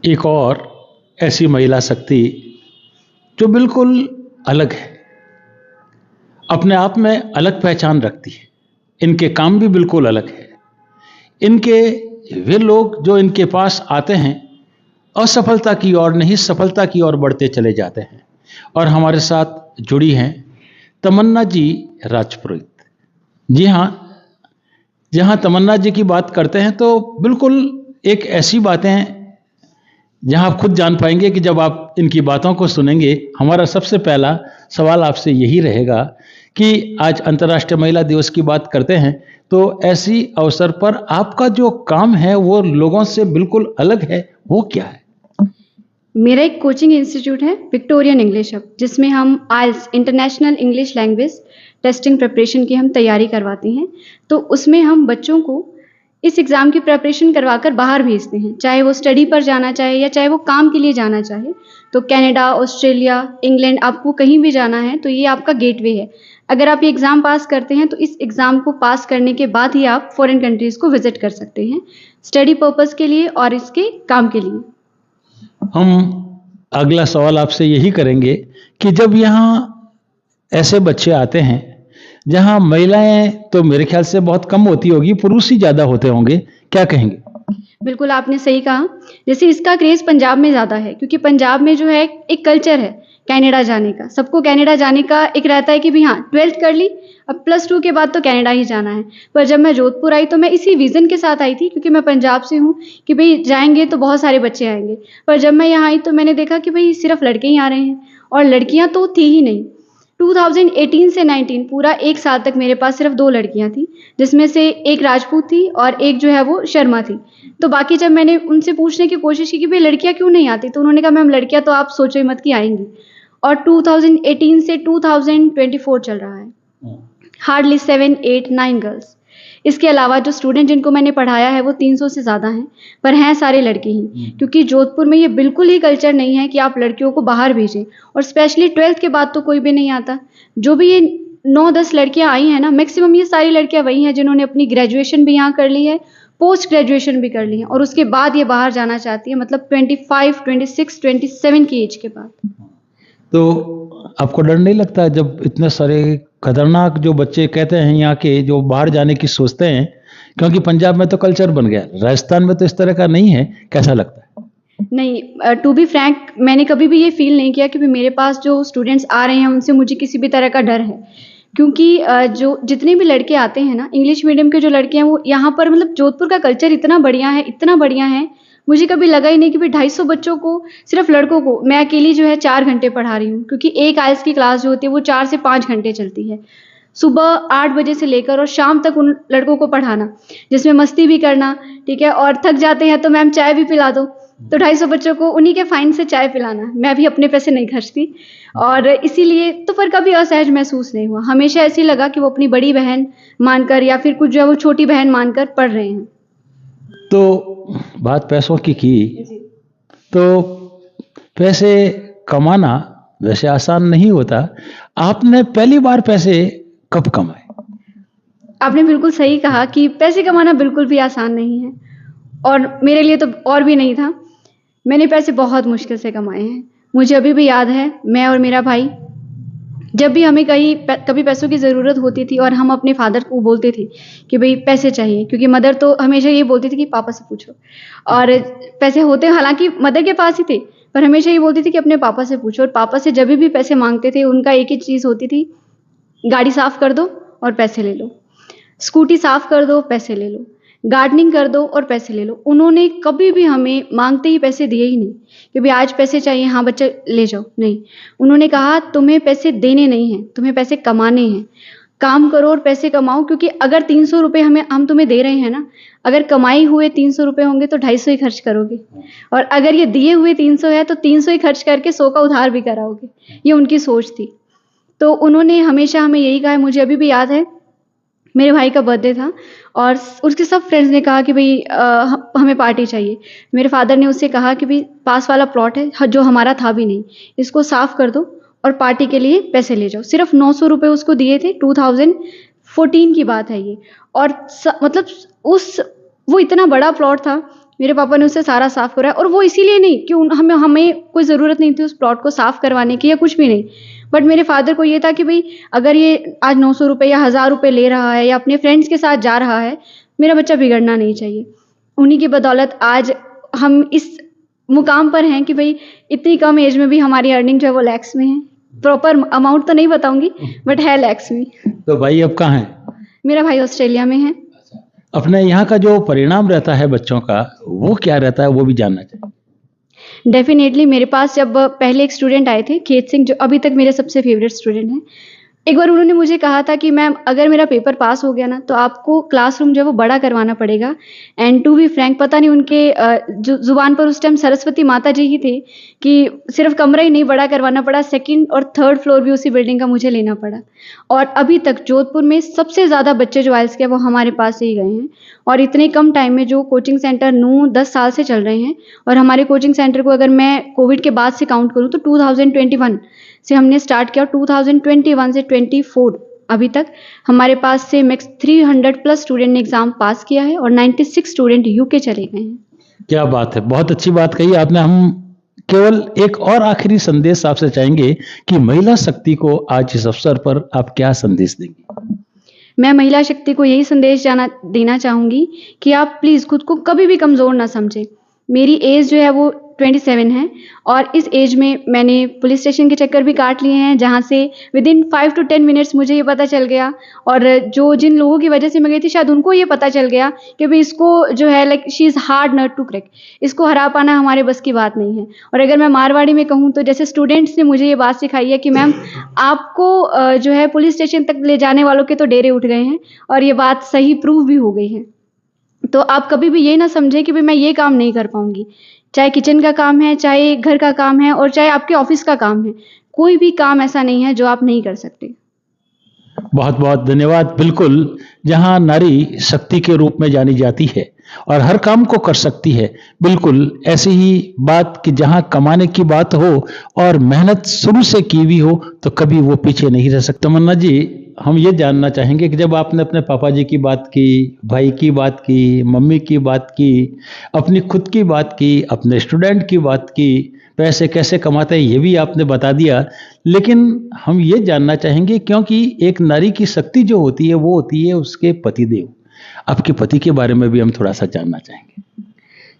एक और ऐसी महिला शक्ति जो बिल्कुल अलग है, अपने आप में अलग पहचान रखती है। इनके काम भी बिल्कुल अलग है। इनके वे लोग जो इनके पास आते हैं असफलता की ओर नहीं, सफलता की ओर बढ़ते चले जाते हैं। और हमारे साथ जुड़ी हैं तमन्ना जी राजपुरोहित। जी हाँ, जहाँ तमन्ना जी की बात करते हैं तो बिल्कुल एक ऐसी बातें हैं जहाँ आप खुद जान पाएंगे कि जब आप इनकी बातों को सुनेंगे। हमारा सबसे पहला सवाल आपसे यही रहेगा कि आज अंतर्राष्ट्रीय महिला दिवस की बात करते हैं, तो ऐसी अवसर पर आपका जो काम है वो लोगों से बिल्कुल अलग है, वो क्या है? मेरा एक कोचिंग इंस्टीट्यूट है विक्टोरियन इंग्लिश हब, जिसमें हम IELTS international English language testing preparation की हम तैयारी करवाते हैं। तो उसमें हम बच्चों को इस एग्ज़ाम की प्रिपरेशन करवाकर बाहर भेजते हैं, चाहे वो स्टडी पर जाना चाहे या चाहे वो काम के लिए जाना चाहे। तो कनाडा, ऑस्ट्रेलिया, इंग्लैंड, आपको कहीं भी जाना है तो ये आपका गेटवे है। अगर आप ये एग्ज़ाम पास करते हैं तो इस एग्ज़ाम को पास करने के बाद ही आप फॉरेन कंट्रीज़ को विज़िट कर सकते हैं, स्टडी पर्पज़ के लिए और इसके काम के लिए। हम अगला सवाल आपसे यही करेंगे कि जब यहाँ ऐसे बच्चे आते हैं जहाँ महिलाएं तो मेरे ख्याल से बहुत कम होती होगी, पुरुष ही ज़्यादा होते होंगे, क्या कहेंगे? बिल्कुल आपने सही कहा। जैसे इसका क्रेज़ पंजाब में ज़्यादा है, क्योंकि पंजाब में जो है एक कल्चर है कनाडा जाने का। सबको कनाडा जाने का एक रहता है कि भाई हाँ, 12th कर ली, अब +2 के बाद तो कनाडा ही जाना है। पर जब मैं जोधपुर आई तो मैं इसी विज़न के साथ आई थी, क्योंकि मैं पंजाब से हूँ, कि भई जाएँगे तो बहुत सारे बच्चे आएँगे। पर जब मैं यहाँ आई तो मैंने देखा कि भई सिर्फ़ लड़के ही आ रहे हैं और लड़कियाँ तो थी ही नहीं। 2018 से 19 पूरा 1 साल तक मेरे पास सिर्फ 2 लड़कियाँ थीं, जिसमें से एक राजपूत थी और एक जो है वो शर्मा थी। तो बाकी जब मैंने उनसे पूछने की कोशिश की कि भई लड़कियाँ क्यों नहीं आती? तो उन्होंने कहा मैम लड़कियाँ तो आप सोचो ही मत कि आएँगी। और 2018 से 2024 चल रहा है। Hardly 7, 8, 9 girls. इसके अलावा जो स्टूडेंट जिनको मैंने पढ़ाया है वो 300 से ज़्यादा हैं, पर हैं सारे लड़के ही। क्योंकि जोधपुर में ये बिल्कुल ही कल्चर नहीं है कि आप लड़कियों को बाहर भेजें, और स्पेशली 12th के बाद तो कोई भी नहीं आता। जो भी ये 9-10 लड़कियाँ आई हैं ना, मैक्सिमम ये सारी लड़कियाँ वही हैं जिन्होंने अपनी ग्रेजुएशन भी यहाँ कर ली है, पोस्ट ग्रेजुएशन भी कर ली है, और उसके बाद ये बाहर जाना चाहती है, मतलब 25, 26, 27 की एज के बाद। तो आपको डर नहीं लगता जब इतने सारे खतरनाक जो बच्चे कहते हैं यहाँ के, जो बाहर जाने की सोचते हैं? क्योंकि पंजाब में तो कल्चर बन गया, राजस्थान में तो इस तरह का नहीं है, कैसा लगता है? नहीं, टू बी फ्रैंक मैंने कभी भी ये फ़ील नहीं किया कि मेरे पास जो स्टूडेंट्स आ रहे हैं उनसे मुझे किसी भी तरह का डर है। क्योंकि जो जितने भी लड़के आते हैं ना, इंग्लिश मीडियम के जो लड़के हैं, वो यहाँ पर मतलब जोधपुर का कल्चर इतना बढ़िया है, इतना बढ़िया है। मुझे कभी लगा ही नहीं कि भाई 250 बच्चों को, सिर्फ लड़कों को मैं अकेली जो है 4 घंटे पढ़ा रही हूँ, क्योंकि एक आइल्स की क्लास जो होती है वो 4 से 5 घंटे चलती है। सुबह 8 बजे से लेकर और शाम तक उन लड़कों को पढ़ाना, जिसमें मस्ती भी करना, ठीक है, और थक जाते हैं तो मैम चाय भी पिला दो। तो 250 बच्चों को उन्हीं के फाइन से चाय पिलाना, मैं भी अपने पैसे नहीं खर्चती, और इसीलिए तो फिर कभी असहज महसूस नहीं हुआ। हमेशा ऐसे ही लगा कि वो अपनी बड़ी बहन मानकर या फिर कुछ जो है वो छोटी बहन मानकर पढ़ रहे हैं। तो बात पैसों की तो पैसे कमाना वैसे आसान नहीं होता। आपने पहली बार पैसे कब कमाए? आपने बिल्कुल सही कहा कि पैसे कमाना बिल्कुल भी आसान नहीं है, और मेरे लिए तो और भी नहीं था। मैंने पैसे बहुत मुश्किल से कमाए हैं। मुझे अभी भी याद है, मैं और मेरा भाई जब भी हमें कभी पैसों की ज़रूरत होती थी और हम अपने फादर को बोलते थे कि भाई पैसे चाहिए, क्योंकि मदर तो हमेशा ये बोलती थी कि पापा से पूछो, और पैसे होते हालांकि मदर के पास ही थे, पर हमेशा ये बोलती थी कि अपने पापा से पूछो। और पापा से जब भी पैसे मांगते थे उनका एक ही चीज़ होती थी, गाड़ी साफ़ कर दो और पैसे ले लो, स्कूटी साफ़ कर दो पैसे ले लो, गार्डनिंग कर दो और पैसे ले लो। उन्होंने कभी भी हमें मांगते ही पैसे दिए ही नहीं कि भाई आज पैसे चाहिए, हाँ बच्चा ले जाओ, नहीं। उन्होंने कहा तुम्हें पैसे देने नहीं हैं, तुम्हें पैसे कमाने हैं। काम करो और पैसे कमाओ, क्योंकि अगर 300 रुपये हम तुम्हें दे रहे हैं ना, अगर कमाई हुए 300 रुपये होंगे तो 250 ही खर्च करोगे, और अगर ये दिए हुए 300 है तो 300 ही खर्च करके 100 का उधार भी कराओगे। ये उनकी सोच थी। तो उन्होंने हमेशा हमें यही कहा है। मुझे अभी भी याद है, मेरे भाई का बर्थडे था और उसके सब फ्रेंड्स ने कहा कि भाई हमें पार्टी चाहिए। मेरे फादर ने उससे कहा कि भाई पास वाला प्लॉट है जो हमारा था भी नहीं, इसको साफ़ कर दो और पार्टी के लिए पैसे ले जाओ। सिर्फ 900 रुपये उसको दिए थे। 2014 की बात है ये। और मतलब वो इतना बड़ा प्लॉट था मेरे पापा ने उसे सारा साफ़ कराया, और वो इसीलिए नहीं कि हमें कोई ज़रूरत नहीं थी उस प्लॉट को साफ़ करवाने की या कुछ भी नहीं। बट मेरे फ़ादर को ये था कि भई अगर ये आज 900 रुपए या 1000 रुपए ले रहा है या अपने फ्रेंड्स के साथ जा रहा है, मेरा बच्चा बिगड़ना नहीं चाहिए। उन्हीं की बदौलत आज हम इस मुकाम पर हैं कि भई इतनी कम एज में भी हमारी अर्निंग जो है वो लैक्स में है। प्रॉपर अमाउंट तो नहीं बताऊँगी, बट है लैक्स में। तो भाई अब कहाँ है? मेरा भाई ऑस्ट्रेलिया में है। अपने यहाँ का जो परिणाम रहता है बच्चों का, वो क्या रहता है, वो भी जानना चाहिए। डेफिनेटली मेरे पास जब पहले एक स्टूडेंट आए थे, खेत सिंह, जो अभी तक मेरे सबसे फेवरेट स्टूडेंट हैं। एक बार उन्होंने मुझे कहा था कि मैम अगर मेरा पेपर पास हो गया ना, तो आपको क्लासरूम जो है वो बड़ा करवाना पड़ेगा। एंड टू बी फ्रैंक, पता नहीं उनके ज़ुबान पर उस टाइम सरस्वती माता जी ही थे कि सिर्फ कमरा ही नहीं बड़ा करवाना पड़ा, सेकंड और थर्ड फ्लोर भी उसी बिल्डिंग का मुझे लेना पड़ा। और अभी तक जोधपुर में सबसे ज़्यादा बच्चे जो आइल्स के वो हमारे पास से ही गए हैं। और इतने कम टाइम में जो कोचिंग सेंटर 9-10 साल से चल रहे हैं, और हमारे कोचिंग सेंटर को अगर मैं कोविड के बाद से काउंट करूँ तो 2021 से हमने स्टार्ट किया, 2021 से 24 अभी तक हमारे पास से मैक्स 300 प्लस स्टूडेंट ने एग्जाम पास किया है और 96 स्टूडेंट यूके चले गए हैं। क्या बात है, बहुत अच्छी बात कही आपने। हम केवल एक और आखिरी संदेश आपसे चाहेंगे कि महिला शक्ति को आज इस अवसर पर आप क्या संदेश देंगे? मैं महिला शक्ति को यही संदेश देना चाहूँगी कि आप प्लीज़ खुद को कभी भी कमज़ोर ना समझें। मेरी एज जो है वो 27 है, और इस एज में मैंने पुलिस स्टेशन के चक्कर भी काट लिए हैं, जहाँ से विदिन 5 to 10 मिनट्स मुझे ये पता चल गया, और जिन लोगों की वजह से मैं गई थी शायद उनको ये पता चल गया कि भाई इसको जो है like she is hard nut to crack, इसको हरा पाना हमारे बस की बात नहीं है। और अगर मैं मारवाड़ी में कहूँ तो जैसे स्टूडेंट्स ने मुझे ये बात सिखाई है कि मैम आपको जो है पुलिस स्टेशन तक ले जाने वालों के तो डेरे उठ गए हैं, और ये बात सही प्रूव भी हो गई है। तो आप कभी भी ये ना समझें कि भाई मैं ये काम नहीं कर पाऊँगी। चाहे किचन का काम है, चाहे घर का काम है, और चाहे आपके ऑफिस का काम है, कोई भी काम ऐसा नहीं है जो आप नहीं कर सकते। बहुत बहुत धन्यवाद। बिल्कुल, जहाँ नारी शक्ति के रूप में जानी जाती है और हर काम को कर सकती है, बिल्कुल ऐसी ही बात कि जहाँ कमाने की बात हो और मेहनत शुरू से की हुई हो तो कभी वो पीछे नहीं रह सकता। तमन्ना जी, हम ये जानना चाहेंगे कि जब आपने अपने पापा जी की बात की, भाई की बात की, मम्मी की बात की, अपनी खुद की बात की, अपने स्टूडेंट की बात की, पैसे कैसे कमाते हैं ये भी आपने बता दिया, लेकिन हम ये जानना चाहेंगे क्योंकि एक नारी की शक्ति जो होती है वो होती है उसके पतिदेव। आपके पति के बारे में भी हम थोड़ा सा जानना चाहेंगे।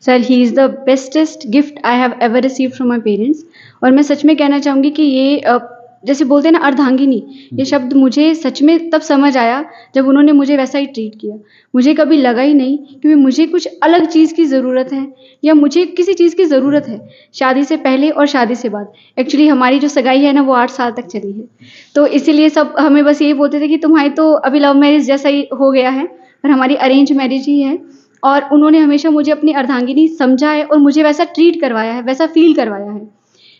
Sir, he is the bestest gift I have ever received from my parents. और मैं सच में कहना चाहूँगी कि ये जैसे बोलते हैं ना अर्धांगिनी, ये शब्द मुझे सच में तब समझ आया जब उन्होंने मुझे वैसा ही ट्रीट किया। मुझे कभी लगा ही नहीं कि मुझे कुछ अलग चीज़ की ज़रूरत है या मुझे किसी चीज़ की ज़रूरत है, शादी से पहले और शादी से बाद। एक्चुअली हमारी जो सगाई है ना वो 8 साल तक चली है, तो इसीलिए सब हमें बस यही बोलते थे कि तुम्हारी तो अभी लव मैरिज जैसा ही हो गया है, पर हमारी अरेंज मैरिज ही है। और उन्होंने हमेशा मुझे अपनी अर्धांगिनी समझा है और मुझे वैसा ट्रीट करवाया है, वैसा फील करवाया है।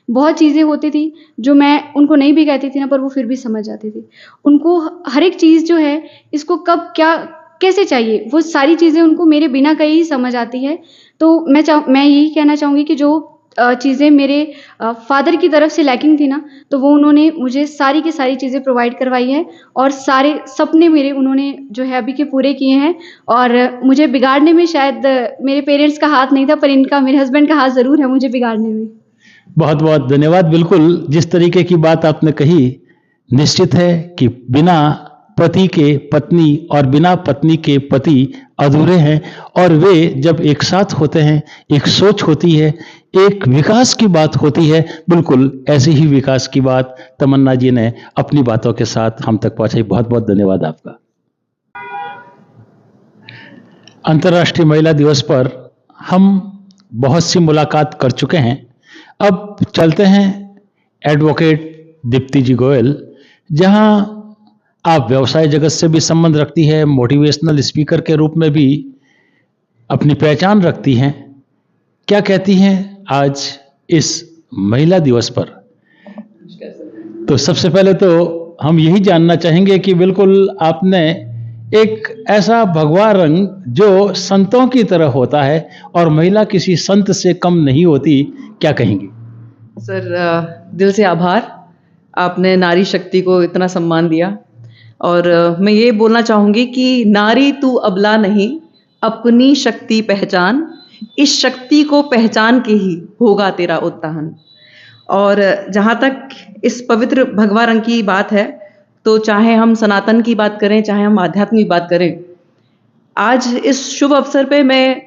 बहुत चीज़ें होती थी जो मैं उनको नहीं भी कहती थी ना, पर वो फिर भी समझ जाती थी। उनको हर एक चीज़ जो है इसको कब क्या कैसे चाहिए, वो सारी चीज़ें उनको मेरे बिना कहे ही समझ आती है। तो मैं यही कहना चाहूँगी कि जो चीज़ें मेरे फादर की तरफ से लैकिंग थी ना, तो वो उन्होंने मुझे सारी की सारी चीज़ें प्रोवाइड करवाई है, और सारे सपने मेरे उन्होंने जो है अभी के पूरे किए हैं। और मुझे बिगाड़ने में शायद मेरे पेरेंट्स का हाथ नहीं था, पर इनका, मेरे हस्बैंड का हाथ ज़रूर है मुझे बिगाड़ने में। बहुत बहुत धन्यवाद। बिल्कुल जिस तरीके की बात आपने कही, निश्चित है कि बिना पति के पत्नी और बिना पत्नी के पति अधूरे हैं, और वे जब एक साथ होते हैं, एक सोच होती है, एक विकास की बात होती है। बिल्कुल ऐसी ही विकास की बात तमन्ना जी ने अपनी बातों के साथ हम तक पहुंचाई। बहुत बहुत धन्यवाद आपका। अंतर्राष्ट्रीय महिला दिवस पर हम बहुत सी मुलाकात कर चुके हैं। अब चलते हैं एडवोकेट दीप्ति जी गोयल, जहां आप व्यवसाय जगत से भी संबंध रखती है, मोटिवेशनल स्पीकर के रूप में भी अपनी पहचान रखती हैं। क्या कहती हैं आज इस महिला दिवस पर? तो सबसे पहले तो हम यही जानना चाहेंगे कि बिल्कुल आपने एक ऐसा भगवा रंग जो संतों की तरह होता है और महिला किसी संत से कम नहीं होती, क्या कहेंगी? सर, दिल से आभार, आपने नारी शक्ति को इतना सम्मान दिया। और मैं ये बोलना चाहूँगी कि नारी तू अबला नहीं, अपनी शक्ति पहचान, इस शक्ति को पहचान के ही होगा तेरा उत्थान। और जहाँ तक इस पवित्र भगवा रंग की बात है, तो चाहे हम सनातन की बात करें, चाहे हम आध्यात्म की बात करें, आज इस शुभ अवसर पे मैं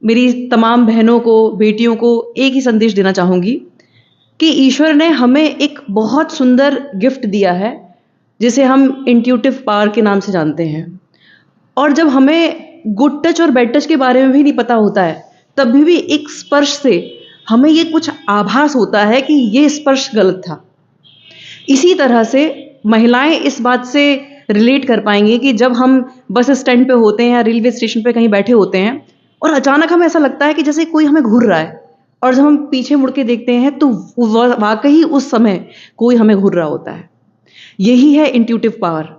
मेरी तमाम बहनों को, बेटियों को एक ही संदेश देना चाहूँगी कि ईश्वर ने हमें एक बहुत सुंदर गिफ्ट दिया है, जिसे हम इंट्यूटिव पावर के नाम से जानते हैं। और जब हमें गुड टच और बैड टच के बारे में भी नहीं पता होता है, तब भी एक स्पर्श से हमें ये कुछ आभास होता है कि ये स्पर्श गलत था। इसी तरह से महिलाएं इस बात से रिलेट कर पाएंगी कि जब हम बस स्टैंड पे होते हैं या रेलवे स्टेशन पे कहीं बैठे होते हैं और अचानक हमें ऐसा लगता है कि जैसे कोई हमें घूर रहा है, और जब हम पीछे मुड़ के देखते हैं तो वाकई उस समय कोई हमें घूर रहा होता है। यही है इंट्यूटिव पावर।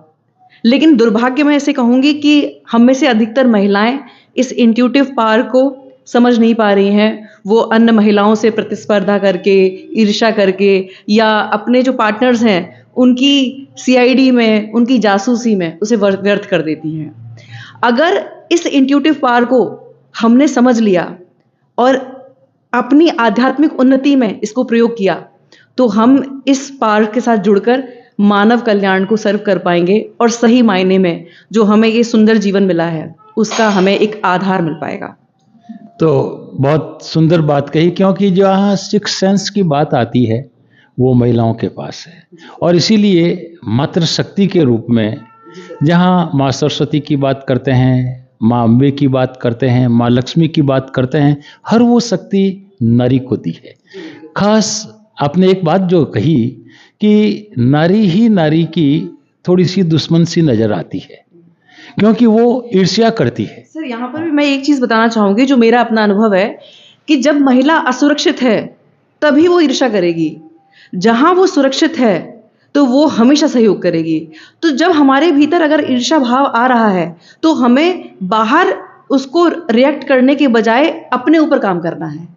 लेकिन दुर्भाग्य मैं ऐसे कहूँगी कि हम में से अधिकतर महिलाएं इस इंट्यूटिव पावर को समझ नहीं पा रही हैं। वो अन्य महिलाओं से प्रतिस्पर्धा करके, ईर्ष्या करके, या अपने जो पार्टनर्स हैं उनकी सीआईडी में, उनकी जासूसी में उसे व्यर्थ कर देती हैं। अगर इस इंट्यूटिव पावर को हमने समझ लिया और अपनी आध्यात्मिक उन्नति में इसको प्रयोग किया, तो हम इस पावर के साथ जुड़कर मानव कल्याण को सर्व कर पाएंगे, और सही मायने में जो हमें ये सुंदर जीवन मिला है उसका हमें एक आधार मिल पाएगा। तो बहुत सुंदर बात कही, क्योंकि जहाँ सिक्स सेंस की बात आती है वो महिलाओं के पास है, और इसीलिए मातृशक्ति के रूप में जहाँ माँ सरस्वती की बात करते हैं, माँ अम्बे की बात करते हैं, माँ लक्ष्मी की बात करते हैं, हर वो शक्ति नारी को दी है। खास आपने एक बात जो कही कि नारी ही नारी की थोड़ी सी दुश्मन सी नजर आती है, क्योंकि वो ईर्ष्या करती है। सर, यहाँ पर भी मैं एक चीज बताना चाहूंगी जो मेरा अपना अनुभव है, कि जब महिला असुरक्षित है तभी वो ईर्ष्या करेगी। जहां वो सुरक्षित है तो वो हमेशा सहयोग करेगी। तो जब हमारे भीतर अगर ईर्ष्या भाव आ रहा है तो हमें बाहर उसको रिएक्ट करने के बजाय अपने ऊपर काम करना है।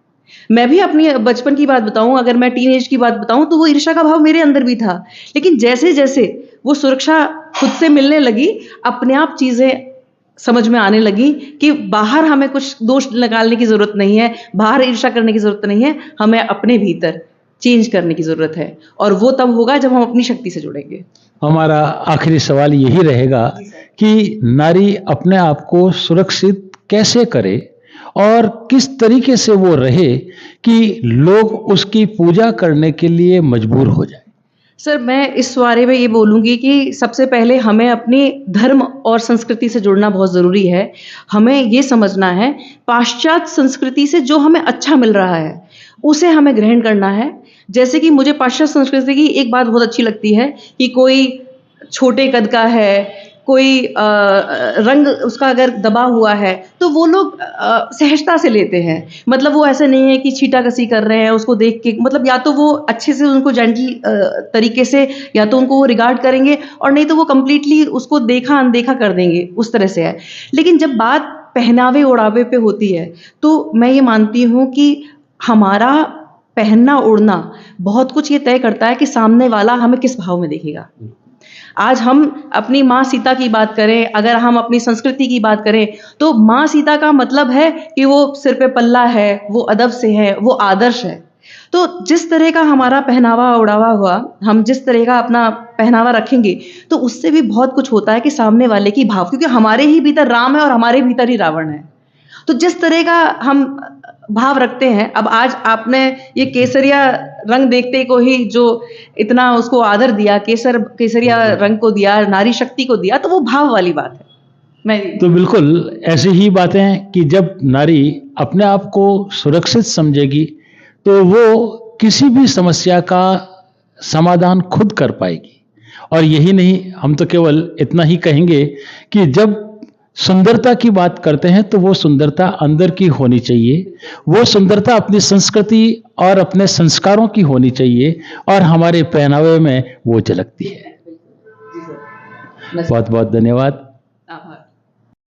मैं भी अपनी बचपन की बात बताऊं, अगर मैं टीनेज की बात बताऊं, तो वो ईर्ष्या का भाव मेरे अंदर भी था। लेकिन जैसे जैसे वो सुरक्षा खुद से मिलने लगी, अपने आप चीजें समझ में आने लगी कि बाहर हमें कुछ दोष निकालने की जरूरत नहीं है, बाहर ईर्ष्या करने की जरूरत नहीं है, हमें अपने भीतर चेंज करने की जरूरत है। और वो तब होगा जब हम अपनी शक्ति से जुड़ेंगे। हमारा आखिरी सवाल यही रहेगा कि नारी अपने आप को सुरक्षित कैसे करे और किस तरीके से वो रहे कि लोग उसकी पूजा करने के लिए मजबूर हो जाए। सर, मैं इस बारे में ये बोलूँगी कि सबसे पहले हमें अपने धर्म और संस्कृति से जुड़ना बहुत ज़रूरी है। हमें ये समझना है, पाश्चात्य संस्कृति से जो हमें अच्छा मिल रहा है उसे हमें ग्रहण करना है। जैसे कि मुझे पाश्चात्य संस्कृति की एक बात बहुत अच्छी लगती है कि कोई छोटे कद का है, कोई रंग उसका अगर दबा हुआ है तो वो लोग सहजता से लेते हैं। मतलब वो ऐसे नहीं है कि छींटाकसी कर रहे हैं उसको देख के, मतलब या तो वो अच्छे से उनको जेंटल तरीके से या तो उनको वो रिगार्ड करेंगे, और नहीं तो वो कंप्लीटली उसको देखा अनदेखा कर देंगे, उस तरह से है। लेकिन जब बात पहनावे ओढ़ावे पे होती है तो मैं ये मानती हूँ कि हमारा पहनना ओढ़ना बहुत कुछ ये तय करता है कि सामने वाला हमें किस भाव में देखेगा। आज हम अपनी माँ सीता की बात करें, अगर हम अपनी संस्कृति की बात करें, तो माँ सीता का मतलब है कि वो सिर पे पल्ला है, वो अदब से है, वो आदर्श है। तो जिस तरह का हमारा पहनावा ओढ़ावा हुआ, हम जिस तरह का अपना पहनावा रखेंगे, तो उससे भी बहुत कुछ होता है कि सामने वाले की भाव, क्योंकि हमारे ही भीतर राम है और हमारे भीतर ही रावण है। तो जिस तरह का हम भाव रखते हैं, अब आज आपने ये केसरिया रंग देखते को ही जो इतना उसको आदर दिया, केसरिया रंग को दिया, नारी शक्ति को दिया, तो वो भाव वाली बात है। मैं तो बिल्कुल ऐसी ही बातें कि जब नारी अपने आप को सुरक्षित समझेगी तो वो किसी भी समस्या का समाधान खुद कर पाएगी। और यही नहीं, हम तो केवल इतना ही कहेंगे कि जब सुंदरता की बात करते हैं तो वो सुंदरता अंदर की होनी चाहिए, वो सुंदरता अपनी संस्कृति और अपने संस्कारों की होनी चाहिए, और हमारे पहनावे में वो झलकती है। बहुत बहुत धन्यवाद।